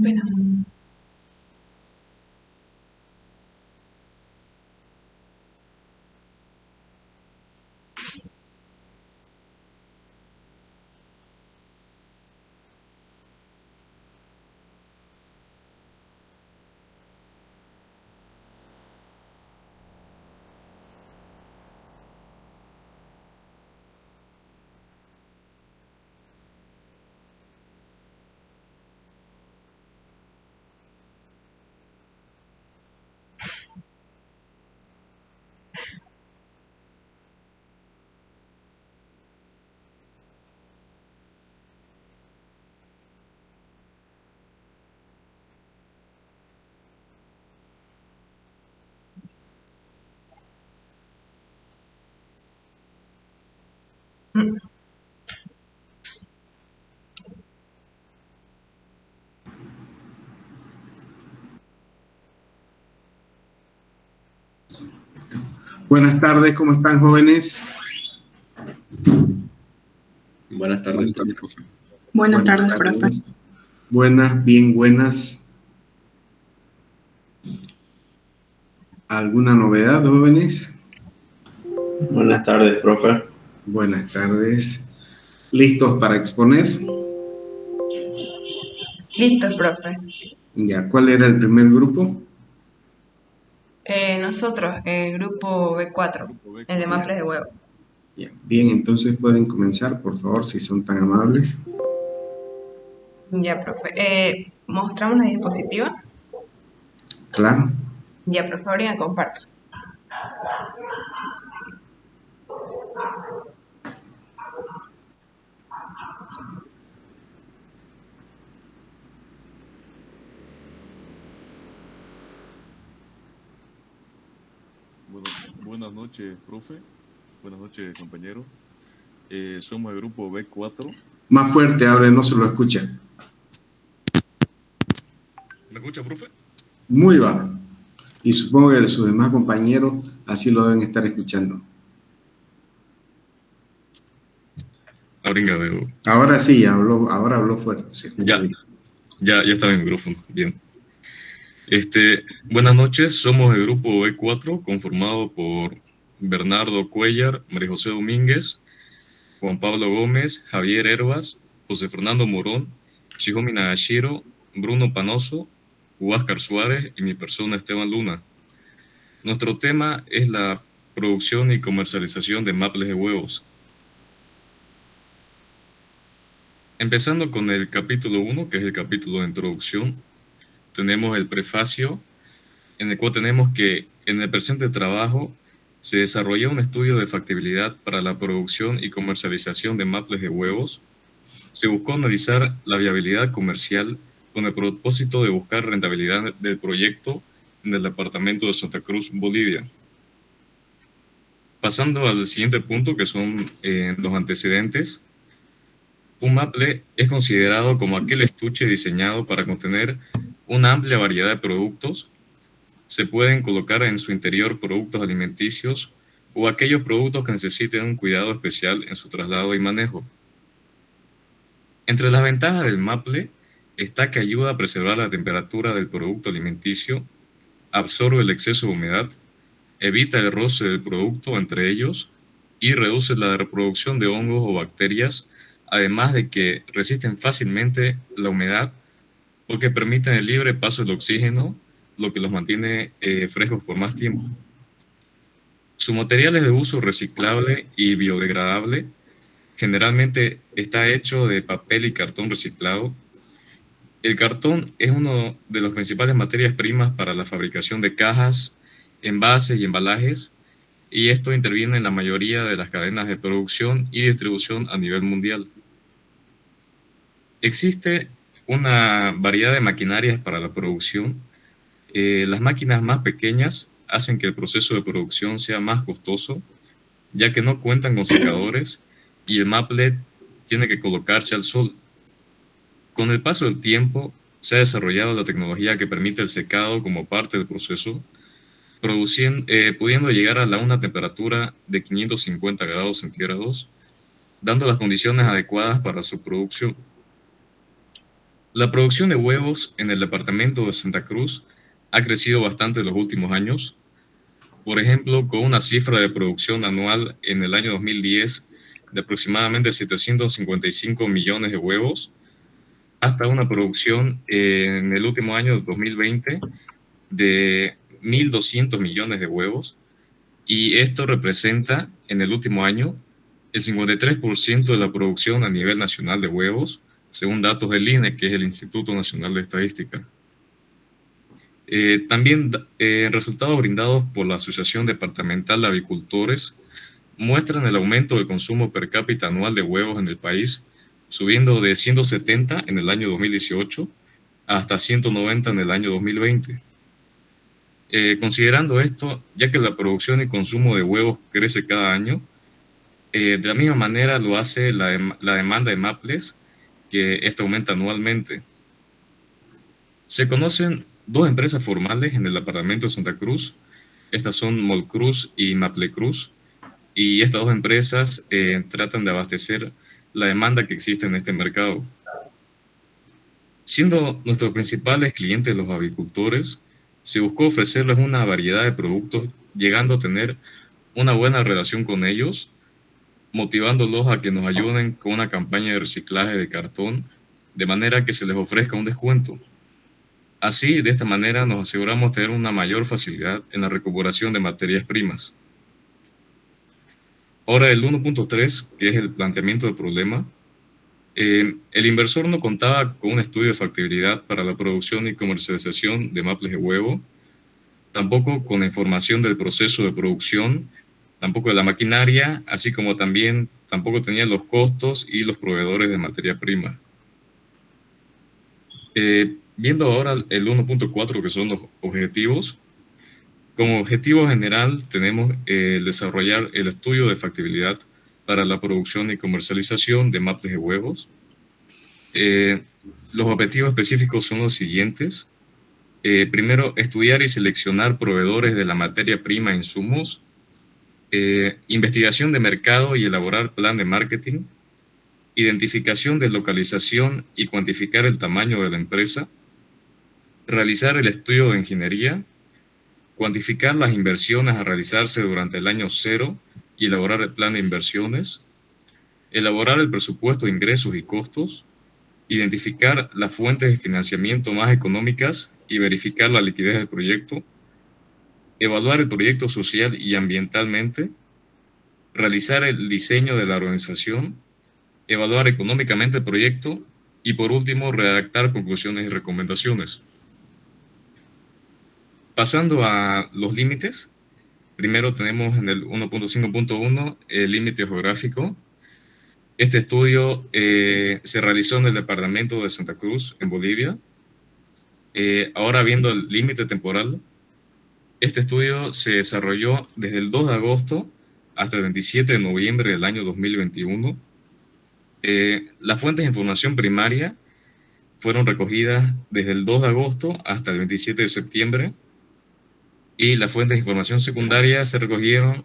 Espera. Buenas tardes, ¿cómo están, jóvenes? Buenas tardes, profe. Buenas tardes, profe. Buenas, bien buenas. ¿Alguna novedad, jóvenes? Buenas tardes, profe. Buenas tardes. ¿Listos para exponer? Listo, profe. Ya, ¿cuál era el primer grupo? Nosotros, el grupo B4, el de maples de huevo. Ya, bien, entonces pueden comenzar, por favor, si son tan amables. Ya, profe. ¿Mostramos la diapositiva? Claro. Ya, profe, ahora comparto. Buenas noches, profe. Buenas noches, compañero. Somos el grupo B4. Más fuerte, ahora no se lo escucha. ¿Me escucha, profe? Muy bajo. Y supongo que sus demás compañeros así lo deben estar escuchando. Ahora sí, ahora habló fuerte. Se escucha bien. Ya está en el micrófono. Bien. Buenas noches, somos el grupo B4 conformado por Bernardo Cuellar, María José Domínguez, Juan Pablo Gómez, Javier Herbas, José Fernando Morón, Shihomi Nagashiro, Bruno Panoso, Huáscar Suárez y mi persona Esteban Luna. Nuestro tema es la producción y comercialización de maples de huevos. Empezando con el capítulo 1, que es el capítulo de introducción, tenemos el prefacio, en el cual tenemos que en el presente trabajo se desarrolló un estudio de factibilidad para la producción y comercialización de maples de huevos. Se buscó analizar la viabilidad comercial con el propósito de buscar rentabilidad del proyecto en el departamento de Santa Cruz, Bolivia. Pasando al siguiente punto, que son los antecedentes. Un maple es considerado como aquel estuche diseñado para contener una amplia variedad de productos. Se pueden colocar en su interior productos alimenticios o aquellos productos que necesiten un cuidado especial en su traslado y manejo. Entre las ventajas del maple está que ayuda a preservar la temperatura del producto alimenticio, absorbe el exceso de humedad, evita el roce del producto entre ellos y reduce la reproducción de hongos o bacterias, además de que resisten fácilmente la humedad porque permiten el libre paso del oxígeno, lo que los mantiene frescos por más tiempo. Su material es de uso reciclable y biodegradable. Generalmente está hecho de papel y cartón reciclado. El cartón es una de las principales materias primas para la fabricación de cajas, envases y embalajes, y esto interviene en la mayoría de las cadenas de producción y distribución a nivel mundial. Existe una variedad de maquinarias para la producción. Las máquinas más pequeñas hacen que el proceso de producción sea más costoso, ya que no cuentan con secadores y el maple tiene que colocarse al sol. Con el paso del tiempo, se ha desarrollado la tecnología que permite el secado como parte del proceso, pudiendo llegar a una temperatura de 550 grados centígrados, dando las condiciones adecuadas para su producción. La producción de huevos en el departamento de Santa Cruz ha crecido bastante en los últimos años. Por ejemplo, con una cifra de producción anual en el año 2010 de aproximadamente 755 millones de huevos, hasta una producción en el último año 2020 de 1.200 millones de huevos. Y esto representa en el último año el 53% de la producción a nivel nacional de huevos, según datos del INE, que es el Instituto Nacional de Estadística. También resultados brindados por la Asociación Departamental de Avicultores muestran el aumento del consumo per cápita anual de huevos en el país, subiendo de 170 en el año 2018 hasta 190 en el año 2020. Considerando esto, ya que la producción y consumo de huevos crece cada año, de la misma manera lo hace la demanda de maples, que esta aumenta anualmente. Se conocen dos empresas formales en el departamento de Santa Cruz. Estas son Molcruz y Maplecruz, y estas dos empresas tratan de abastecer la demanda que existe en este mercado. Siendo nuestros principales clientes los avicultores, se buscó ofrecerles una variedad de productos, llegando a tener una buena relación con ellos, motivándolos a que nos ayuden con una campaña de reciclaje de cartón, de manera que se les ofrezca un descuento. Así, de esta manera, nos aseguramos tener una mayor facilidad en la recuperación de materias primas. Ahora, el 1.3, que es el planteamiento del problema. El inversor no contaba con un estudio de factibilidad para la producción y comercialización de maples de huevo, tampoco con la información del proceso de producción, tampoco de la maquinaria, así como también tampoco tenía los costos y los proveedores de materia prima. Viendo ahora el 1.4, que son los objetivos. Como objetivo general tenemos desarrollar el estudio de factibilidad para la producción y comercialización de maples de huevos. Los objetivos específicos son los siguientes. Primero, estudiar y seleccionar proveedores de la materia prima e insumos. Investigación de mercado y elaborar plan de marketing. Identificación de localización y cuantificar el tamaño de la empresa. Realizar el estudio de ingeniería. Cuantificar las inversiones a realizarse durante el año 0 y elaborar el plan de inversiones. Elaborar el presupuesto de ingresos y costos. Identificar las fuentes de financiamiento más económicas y verificar la liquidez del proyecto. Evaluar el proyecto social y ambientalmente. Realizar el diseño de la organización. Evaluar económicamente el proyecto. Y por último, redactar conclusiones y recomendaciones. Pasando a los límites, primero tenemos en el 1.5.1 el límite geográfico. Este estudio se realizó en el departamento de Santa Cruz, en Bolivia. Ahora viendo el límite temporal, este estudio se desarrolló desde el 2 de agosto hasta el 27 de noviembre del año 2021. Las fuentes de información primaria fueron recogidas desde el 2 de agosto hasta el 27 de septiembre. Y las fuentes de información secundaria se recogieron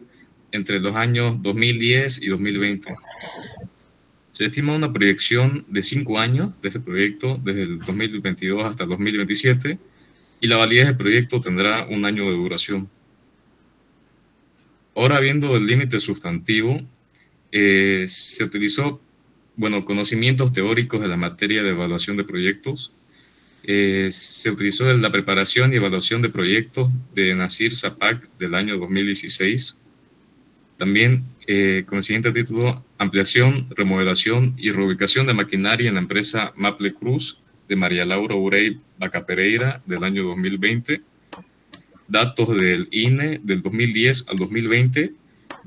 entre los años 2010 y 2020. Se estima una proyección de 5 años de este proyecto, desde el 2022 hasta el 2027, y la validez del proyecto tendrá 1 año de duración. Ahora, viendo el límite sustantivo, se utilizó, conocimientos teóricos de la materia de evaluación de proyectos. Se utilizó la preparación y evaluación de proyectos de Nasir Zapac del año 2016. También con el siguiente título: ampliación, remodelación y reubicación de maquinaria en la empresa Maplecruz de María Laura Urey Bacapereira del año 2020. Datos del INE del 2010 al 2020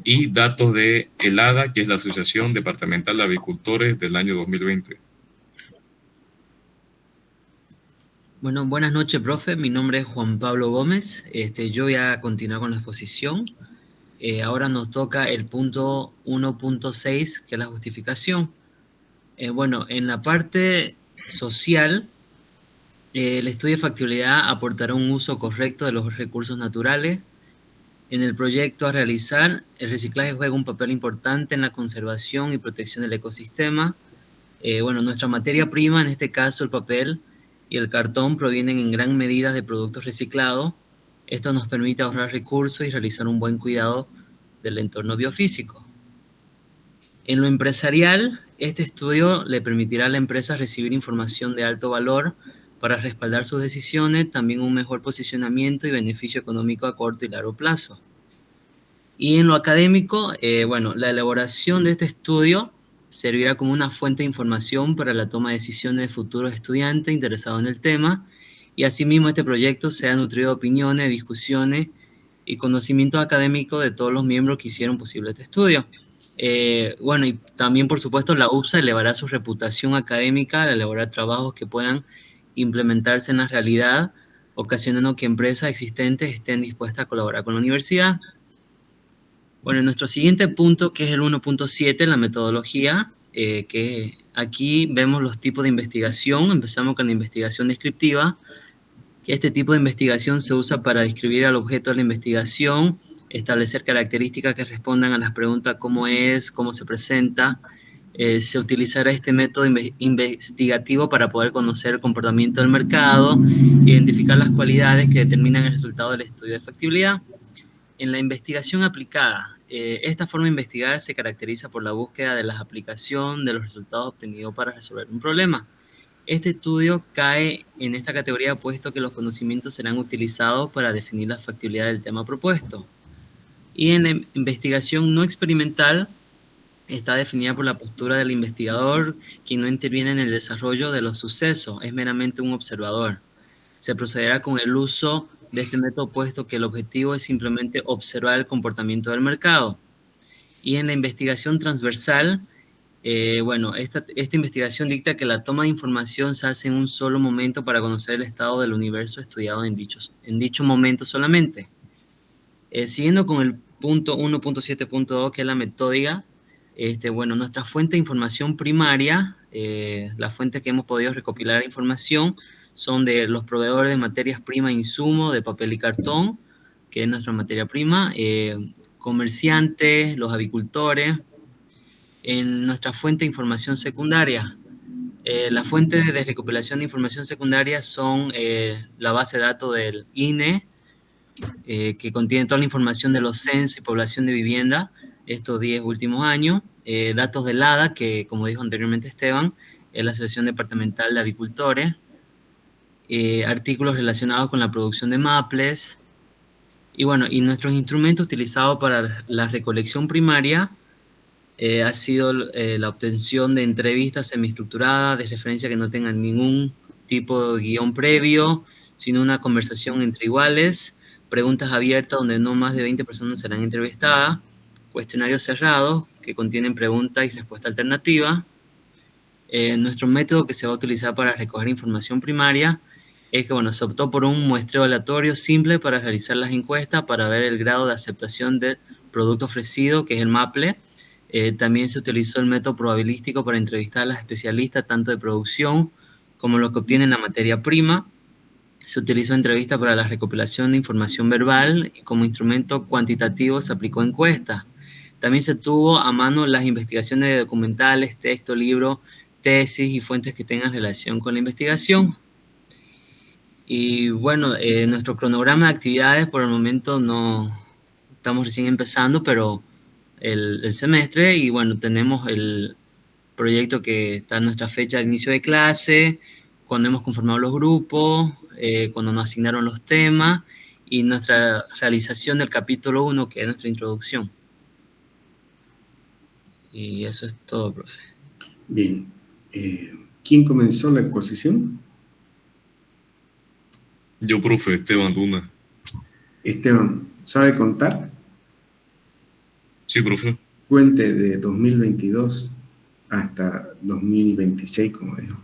y datos de ELADA, que es la Asociación Departamental de Avicultores, del año 2020. Bueno, buenas noches, profe. Mi nombre es Juan Pablo Gómez. Yo voy a continuar con la exposición. Ahora nos toca el punto 1.6, que es la justificación. En la parte social, el estudio de factibilidad aportará un uso correcto de los recursos naturales. En el proyecto a realizar, el reciclaje juega un papel importante en la conservación y protección del ecosistema. Bueno, nuestra materia prima, en este caso el papel y el cartón, provienen en gran medida de productos reciclados. Esto nos permite ahorrar recursos y realizar un buen cuidado del entorno biofísico. En lo empresarial, este estudio le permitirá a la empresa recibir información de alto valor para respaldar sus decisiones, también un mejor posicionamiento y beneficio económico a corto y largo plazo. Y en lo académico, bueno, la elaboración de este estudio servirá como una fuente de información para la toma de decisiones de futuros estudiantes interesados en el tema, y asimismo este proyecto se ha nutrido de opiniones, discusiones y conocimientos académicos de todos los miembros que hicieron posible este estudio. Bueno, y también, por supuesto, la UPSA elevará su reputación académica al elaborar trabajos que puedan implementarse en la realidad, ocasionando que empresas existentes estén dispuestas a colaborar con la universidad. Bueno, en nuestro siguiente punto, que es el 1.7, la metodología, que aquí vemos los tipos de investigación. Empezamos con la investigación descriptiva, que este tipo de investigación se usa para describir al objeto de la investigación, establecer características que respondan a las preguntas cómo es, cómo se presenta. Se utilizará este método investigativo para poder conocer el comportamiento del mercado, identificar las cualidades que determinan el resultado del estudio de factibilidad. En la investigación aplicada, esta forma de investigar se caracteriza por la búsqueda de la aplicación de los resultados obtenidos para resolver un problema. Este estudio cae en esta categoría puesto que los conocimientos serán utilizados para definir la factibilidad del tema propuesto. Y en la investigación no experimental está definida por la postura del investigador, quien no interviene en el desarrollo de los sucesos, es meramente un observador. Se procederá con el uso de este método puesto que el objetivo es simplemente observar el comportamiento del mercado. Y en la investigación transversal, bueno, esta investigación dicta que la toma de información se hace en un solo momento para conocer el estado del universo estudiado en dicho momento solamente. Siguiendo con el punto 1.7.2, que es la metódica, bueno, nuestra fuente de información primaria, las fuentes que hemos podido recopilar información, son de los proveedores de materias primas e insumos, de papel y cartón, que es nuestra materia prima, comerciantes, los avicultores. En nuestra fuente de información secundaria, las fuentes de recopilación de información secundaria son la base de datos del INE, que contiene toda la información de los censos y población de vivienda estos 10 últimos años, datos del ADA, que como dijo anteriormente Esteban, es la Asociación Departamental de Avicultores, artículos relacionados con la producción de maples, y bueno, y nuestros instrumentos utilizados para la recolección primaria ha sido la obtención de entrevistas semiestructuradas, de referencia que no tengan ningún tipo de guión previo, sino una conversación entre iguales, preguntas abiertas donde no más de 20 personas serán entrevistadas, cuestionarios cerrados que contienen preguntas y respuesta alternativa. Nuestro método que se va a utilizar para recoger información primaria es que, bueno, se optó por un muestreo aleatorio simple para realizar las encuestas para ver el grado de aceptación del producto ofrecido, que es el MAPLE. También se utilizó el método probabilístico para entrevistar a las especialistas tanto de producción como los que obtienen la materia prima. Se utilizó entrevista para la recopilación de información verbal y como instrumento cuantitativo se aplicó encuestas. También se tuvo a mano las investigaciones de documentales, texto, libros, tesis y fuentes que tengan relación con la investigación. Y bueno, nuestro cronograma de actividades por el momento no estamos recién empezando, pero el semestre, y bueno, tenemos el proyecto que está en nuestra fecha de inicio de clase, cuando hemos conformado los grupos, cuando nos asignaron los temas, y nuestra realización del capítulo 1, que es nuestra introducción. Y eso es todo, profe. Bien. ¿Quién comenzó la exposición? Yo, profe, Esteban Luna. Esteban, ¿sabe contar? Sí, profe. Cuente de 2022 hasta 2026, como dijo.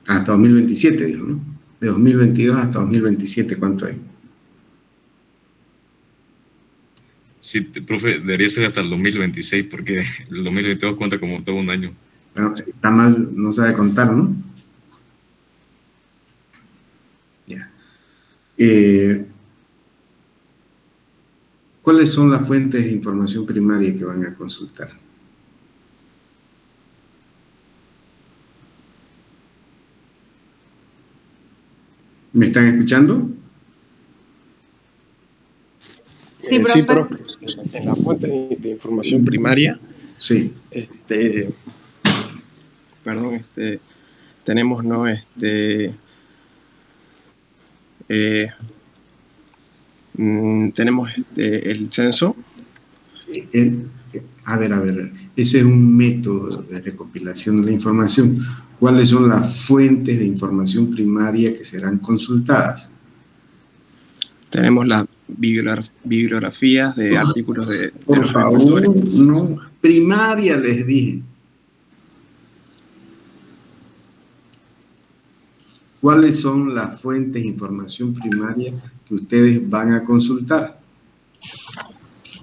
Hasta 2027, dijo, ¿no? De 2022 hasta 2027, ¿cuánto hay? Sí, profe, debería ser hasta el 2026, porque el 2022 cuenta como todo un año. Está mal, no sabe contar, ¿no? Ya. ¿Cuáles son las fuentes de información primaria que van a consultar? ¿Me están escuchando? Sí, profe. Sí, profe. En la fuente de información primaria, Sí. tenemos, ¿no? Tenemos el censo. A ver, ese es un método de recopilación de la información. ¿Cuáles son las fuentes de información primaria que serán consultadas? Tenemos las bibliografías de artículos de Por los favor, agricultores. no, primaria les dije. ¿Cuáles son las fuentes de información primaria que ustedes van a consultar?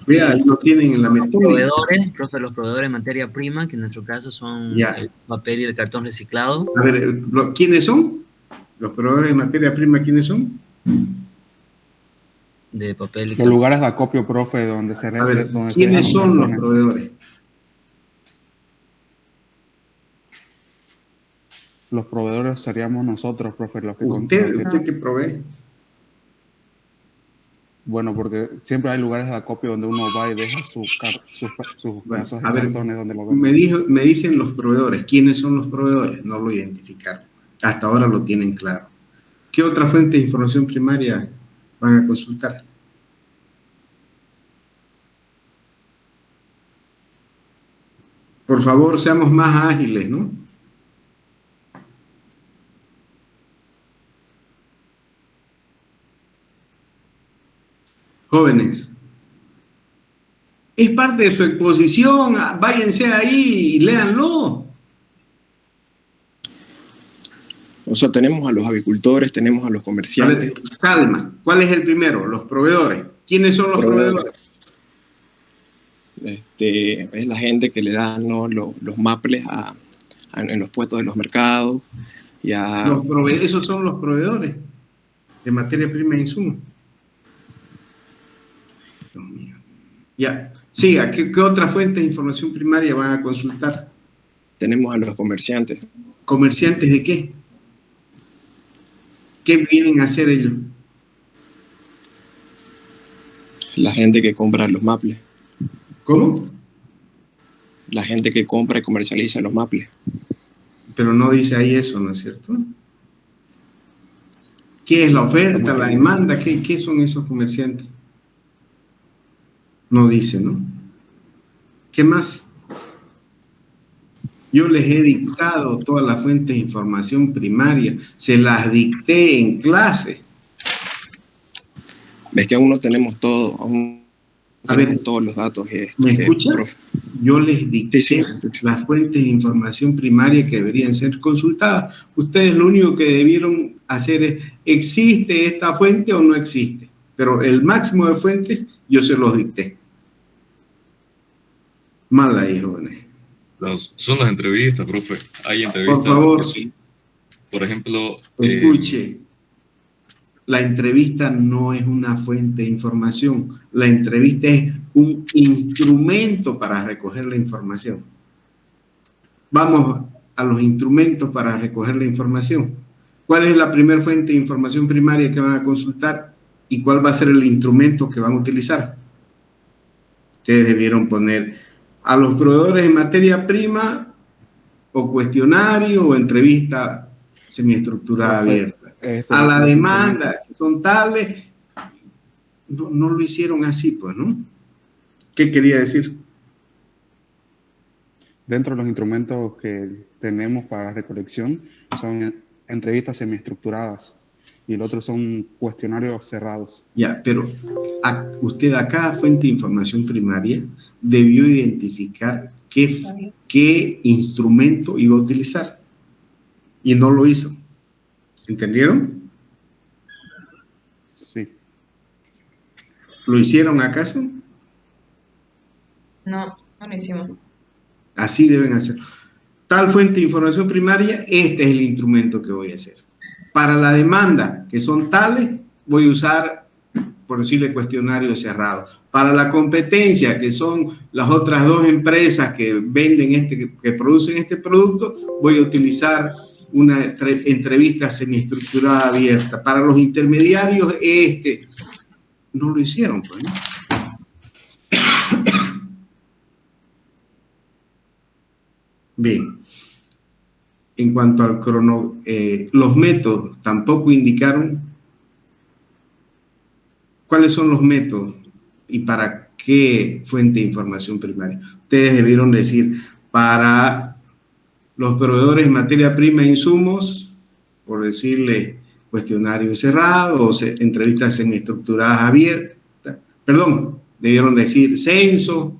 Vea, ahí lo tienen en la metódica. Proveedores, profe, los proveedores de materia prima, que en nuestro caso son Ya. el papel y el cartón reciclado. A ver, ¿quiénes son? Los proveedores de materia prima, ¿quiénes son? De papel y Los cartón. lugares de acopio, profe, donde se... A ver, donde se ¿quiénes dejan son los cartones. proveedores? Los proveedores seríamos nosotros, profe, los que... ¿Usted qué provee? Bueno, porque siempre hay lugares de acopio donde uno va y deja sus Bueno, pedazos de a ver, cartones donde lo venden. me dicen los proveedores. ¿Quiénes son los proveedores? No lo identificaron. Hasta ahora lo tienen claro. ¿Qué otra fuente de información primaria van a consultar? Por favor, seamos más ágiles, ¿no? Jóvenes, es parte de su exposición, váyanse ahí y léanlo. O sea, tenemos a los agricultores, tenemos a los A comerciantes. ver, calma, ¿cuál es el primero? Los proveedores. ¿Quiénes son los proveedores? Es la gente que le da, ¿no? los maples en los puestos de los mercados. Esos son los proveedores de materia prima e insumos. Dios mío. Ya, siga. ¿Qué otra fuente de información primaria van a consultar? Tenemos a los comerciantes. ¿Comerciantes de qué? ¿Qué vienen a hacer ellos? La gente que compra los maples. ¿Cómo? La gente que compra y comercializa los maples. Pero no dice ahí eso, ¿no es cierto? ¿Qué es la oferta, la demanda? ¿Qué son esos comerciantes? No dice, ¿no? ¿Qué más? Yo les he dictado todas las fuentes de información primaria, se las dicté en clase. Ves que aún no tenemos todo, aún A ver, todos los datos. ¿Me escucha? Profe. Yo les dicté Sí, escucho. las fuentes de información primaria que deberían ser consultadas. Ustedes lo único que debieron hacer es, ¿existe esta fuente o no existe? Pero el máximo de fuentes yo se los dicté. Mal ahí, jóvenes. Son las entrevistas, profe. Hay entrevistas Por favor. que son, por ejemplo... Escuche, la entrevista no es una fuente de información. La entrevista es un instrumento para recoger la información. Vamos a los instrumentos para recoger la información. ¿Cuál es la primera fuente de información primaria que van a consultar y cuál va a ser el instrumento que van a utilizar? Ustedes debieron poner a los proveedores en materia prima o cuestionario o entrevista semiestructurada abierta. A la demanda, que son tales, no lo hicieron así, pues, ¿no? ¿Qué quería decir? Dentro de los instrumentos que tenemos para la recolección son entrevistas semiestructuradas y el otro son cuestionarios cerrados. Ya, pero usted a cada fuente de información primaria debió identificar qué instrumento iba a utilizar y no lo hizo. ¿Entendieron? Sí. ¿Lo hicieron acaso? No lo hicimos. Así deben hacer. Tal fuente de información primaria, este es el instrumento que voy a hacer. Para la demanda, que son tales, voy a usar, por decirle, cuestionario cerrado. Para la competencia, que son las otras dos empresas que venden que producen este producto, voy a utilizar una entrevista semiestructurada abierta. Para los intermediarios, no lo hicieron, pues, ¿no? Bien. En cuanto al los métodos, tampoco indicaron cuáles son los métodos y para qué fuente de información primaria. Ustedes debieron decir, para los proveedores de materia prima e insumos, por decirle cuestionario encerrado o entrevistas semiestructuradas abiertas. Perdón, debieron decir censo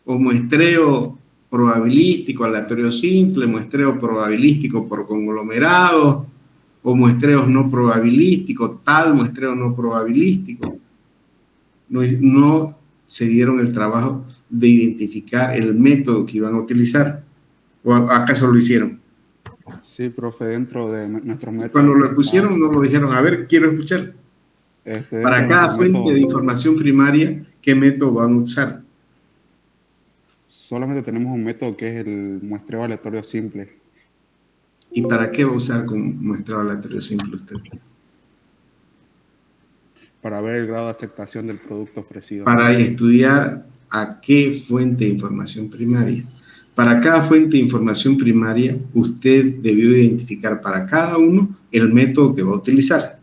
o muestreo probabilístico, aleatorio simple, muestreo probabilístico por conglomerados, o muestreos no probabilísticos, tal muestreo no probabilístico. No se dieron el trabajo de identificar el método que iban a utilizar. ¿O acaso lo hicieron? Sí, profe, dentro de nuestros métodos. Cuando lo pusieron, no lo dijeron. A ver, quiero escuchar. Para cada fuente de información primaria, ¿qué método van a usar? Solamente tenemos un método que es el muestreo aleatorio simple. ¿Y para qué va a usar como muestreo aleatorio simple usted? Para ver el grado de aceptación del producto ofrecido. Para estudiar a qué fuente de información primaria. Para cada fuente de información primaria, usted debió identificar para cada uno el método que va a utilizar.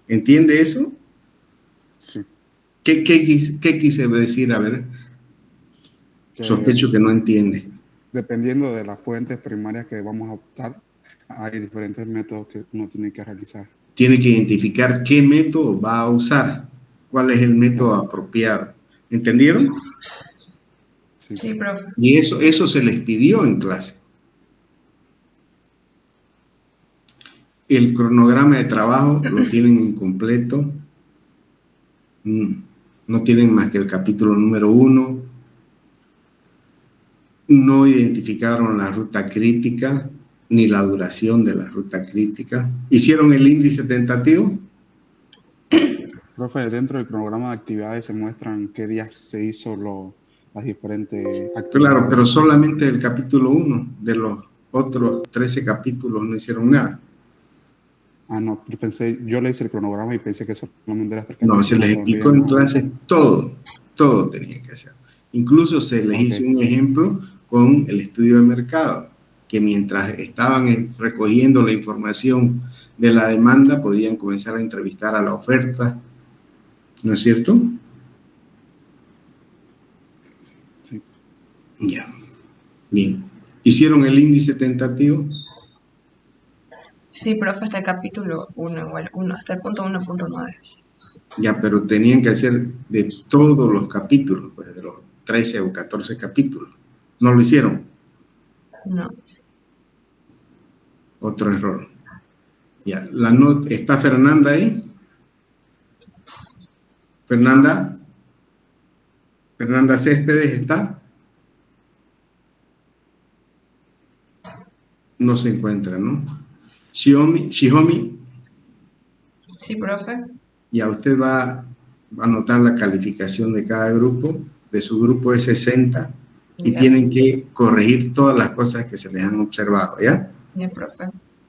¿Entiende eso? Sí. ¿Qué quise decir? A ver, sospecho que no entiende. Dependiendo de las fuentes primarias que vamos a optar, hay diferentes métodos que uno tiene que realizar. Tiene que identificar qué método va a usar, cuál es el método apropiado. ¿Entendieron? Sí, profe. Y eso se les pidió en clase. El cronograma de trabajo lo tienen incompleto. No tienen más que el capítulo número 1. No identificaron la ruta crítica ni la duración de la ruta crítica. ¿Hicieron el índice tentativo? Profe, dentro del cronograma de actividades se muestran qué días se hizo las diferentes actividades. Claro, pero solamente del capítulo 1. De los otros 13 capítulos no hicieron nada. Ah, no, yo le hice el cronograma y pensé que solamente era... No, se les explicó en clase todo tenía que hacer. Incluso se les hizo un ejemplo con el estudio de mercado, que mientras estaban recogiendo la información de la demanda, podían comenzar a entrevistar a la oferta, ¿no es cierto? Sí. Ya, bien. ¿Hicieron el índice tentativo? Sí, profe, hasta el capítulo 1, igual, 1, hasta el punto 1.9. Ya, pero tenían que hacer de todos los capítulos, pues de los 13 o 14 capítulos. ¿No lo hicieron? No. Otro error. Ya, ¿está Fernanda ahí? ¿Fernanda Céspedes está? No se encuentra, ¿no? Xiaomi. Sí, profe. Ya usted va a anotar la calificación de cada grupo. De su grupo es 60 y tienen que corregir todas las cosas que se les han observado, ¿ya? Ya, profe.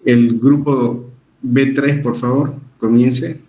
El grupo B3, por favor, comience.